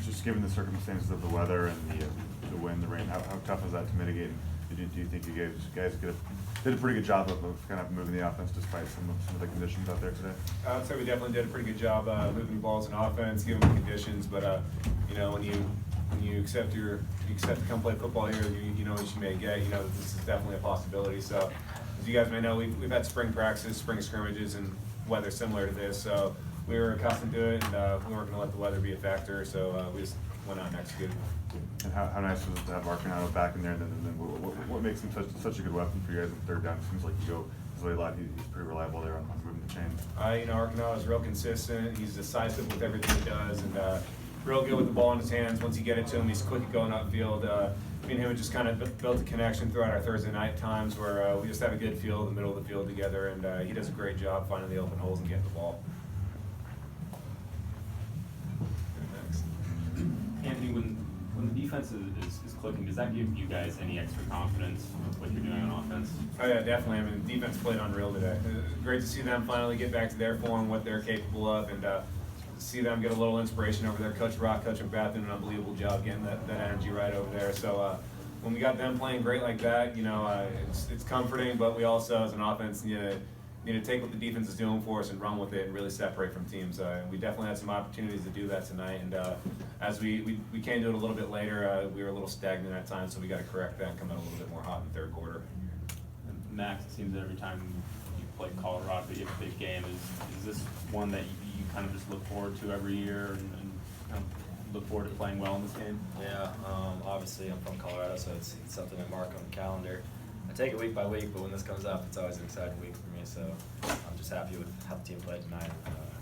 Just given the circumstances of the weather and the wind, the rain, how tough is that to mitigate? And do you think you guys did a pretty good job of kind of moving the offense despite some of the conditions out there today? I'd say we definitely did a pretty good job moving the balls in offense, given the conditions. But you know, when you accept to come play football here, you know what you may get. You know that this is definitely a possibility. So as you guys may know, we've had spring practices, spring scrimmages, and weather similar to this. So we were accustomed to it, and we weren't going to let the weather be a factor. So we just went out and executed. And how nice was it to have Arcanado back in there? And then what makes him such a good weapon for you guys at third down? It seems like you go his way a lot. He's pretty reliable there on moving the chains. You know, Arcanado is real consistent. He's decisive with everything he does, and real good with the ball in his hands. Once you get it to him, he's quick at going upfield. Me and him have just kind of built a connection throughout our Thursday night times where we just have a good feel in the middle of the field together, and he does a great job finding the open holes and getting the ball. Anthony, when the defense is clicking, does that give you guys any extra confidence with what you're doing on offense? Oh yeah, definitely. I mean, the defense played unreal today. It was great to see them finally get back to their form, what they're capable of, and see them get a little inspiration over there. Coach Rock, Coach McBath did an unbelievable job getting that energy right over there. So when we got them playing great like that, you know, it's comforting, but we also, as an offense, need to take what the defense is doing for us and run with it and really separate from teams. We definitely had some opportunities to do that tonight, and as we came to it a little bit later, we were a little stagnant at times, so we got to correct that and come out a little bit more hot in the third quarter. And Max, it seems that every time you play Colorado, you have a big game. Is this one that you kind of just look forward to every year and kind of look forward to playing well in this game? Yeah, obviously I'm from Colorado, so it's something I mark on the calendar. I take it week by week, but when this comes up, it's always an exciting week for me. So I'm just happy with how the team played tonight,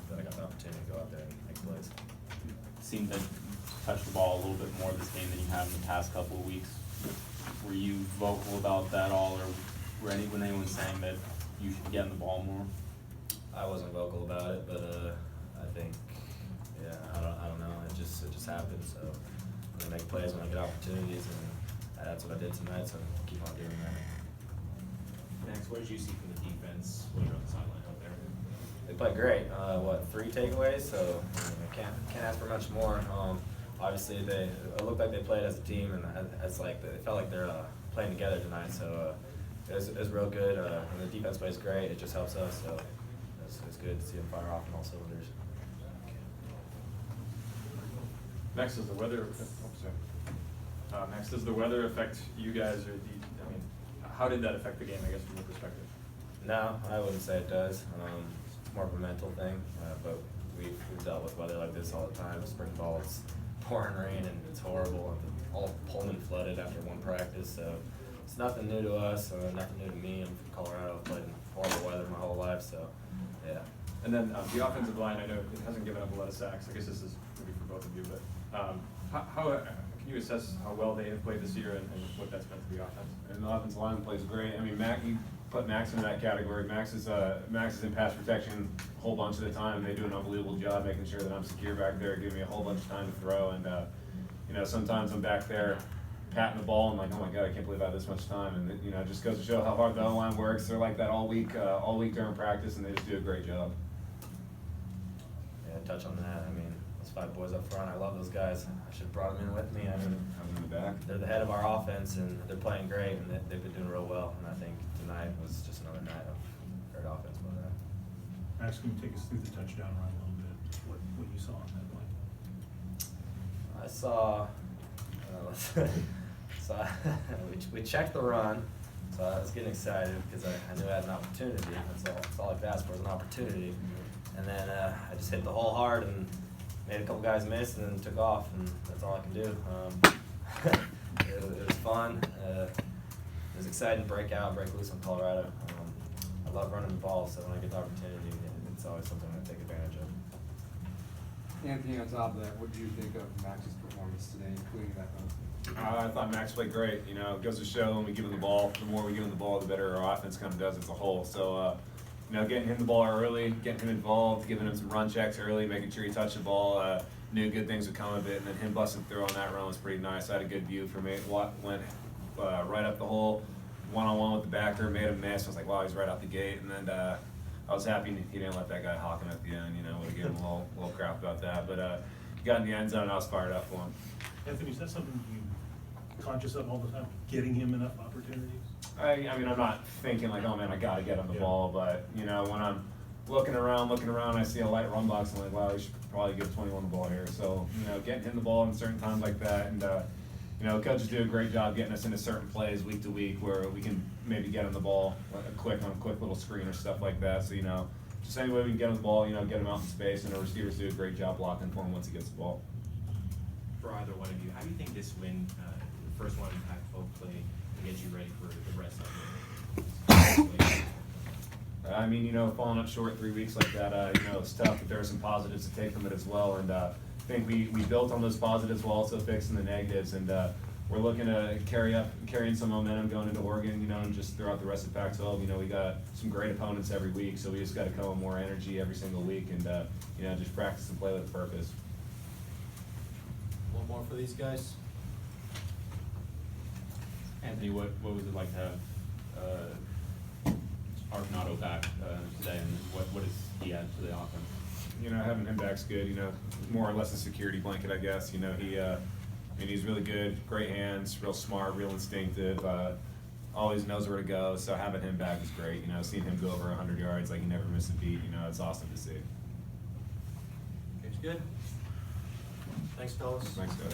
that I got the opportunity to go out there and make plays. It seemed that you touched the ball a little bit more this game than you have in the past couple of weeks. Were you vocal about that all, or were anyone saying that you should get in the ball more? I wasn't vocal about it, but I think, yeah, I don't know. It just happens. So I'm gonna make plays when I get opportunities, and that's what I did tonight. So I'll keep on doing that. Max, what did you see from the defense when you're on the sideline out there? They played great. 3 takeaways, so I can't ask for much more. Obviously, it looked like they played as a team, and it's like they felt like they're playing together tonight. So it was real good. And the defense plays great. It just helps us. So it's good to see them fire off on all cylinders. Max, does the weather? Max, does the weather affect you guys, or I mean, how did that affect the game? I guess from your perspective. No, I wouldn't say it does. It's more of a mental thing, but we've dealt with weather like this all the time. Spring ball, it's pouring rain and it's horrible. All Pullman flooded after one practice, so it's nothing new to us. Nothing new to me. I'm from Colorado. I've played in horrible weather my whole life, so yeah. And then the offensive line, I know it hasn't given up a lot of sacks. I guess this is maybe for both of you, but how can you assess how well they have played this year and what that's meant to the offense? And the offensive line plays great. I mean, you put Max in that category. Max is in pass protection a whole bunch of the time. They do an unbelievable job making sure that I'm secure back there, giving me a whole bunch of time to throw. And you know, sometimes I'm back there patting the ball and like, oh my God, I can't believe I have this much time. And you know, it just goes to show how hard the O-line works. They're like that all week during practice, and they just do a great job. Yeah, touch on that. I mean, those 5 boys up front, I love those guys. I should have brought them in with me. I mean, I'm in the back. they're the head of our offense, and they're playing great, and they've been doing real well. And I think tonight was just another night of great offense by that. Max, can you take us through the touchdown run a little bit? What you saw on that play? I saw, we checked the run, so I was getting excited because I knew I had an opportunity. That's all I asked for was an opportunity. And then I just hit the hole hard and made a couple guys miss and then took off, and that's all I can do. It was fun. It was exciting to break loose in Colorado. I love running the ball, so when I get the opportunity, it's always something I take advantage of. Anthony, on top of that, what did you think of Max's performance today, including that run? I thought Max played great. You know, it goes to show when we give him the ball, the more we give him the ball, the better our offense kind of does as a whole. So, you know, getting him the ball early, getting him involved, giving him some run checks early, making sure he touched the ball, knew good things would come of it, and then him busting through on that run was pretty nice. I had a good view for me. Went right up the hole, one-on-one with the backer, made him miss. I was like, wow, he's right out the gate. And then I was happy he didn't let that guy hawk him at the end. You know, would have given him a little crap about that. But got in the end zone, I was fired up for him. Anthony, is that something you conscious of all the time, getting him enough opportunities? I mean, I'm not thinking like, oh man, I gotta get him the Yeah. ball, but, you know, when I'm looking around, I see a light run box, I'm like, wow, we should probably give 21 the ball here. So, you know, getting him the ball in certain times like that, and, you know, coaches do a great job getting us into certain plays week to week where we can maybe get him the ball on a quick little screen or stuff like that. So, you know, just any way we can get him the ball, you know, get him out in space, and the receivers do a great job blocking for him once he gets the ball. For either one of you, how do you think this win, the first one in Pac-12 play, will get you ready for the rest of it? I mean, you know, falling up short 3 weeks like that, you know, it's tough, but there are some positives to take from it as well. And I think we built on those positives while also fixing the negatives. And we're looking to carrying some momentum going into Oregon, you know, and just throughout the rest of Pac-12. You know, we got some great opponents every week, so we just got to come with more energy every single week and, you know, just practice and play with a purpose. One more for these guys? Anthony, what was it like to have Arcanado back today, and what does he add to the offense? You know, having him back's good. You know, more or less a security blanket, I guess. You know, I mean, he's really good, great hands, real smart, real instinctive. Always knows where to go. So having him back is great. You know, seeing him go over 100 yards like he never missed a beat. You know, it's awesome to see. Okay, good. Thanks, fellas. Thanks, guys.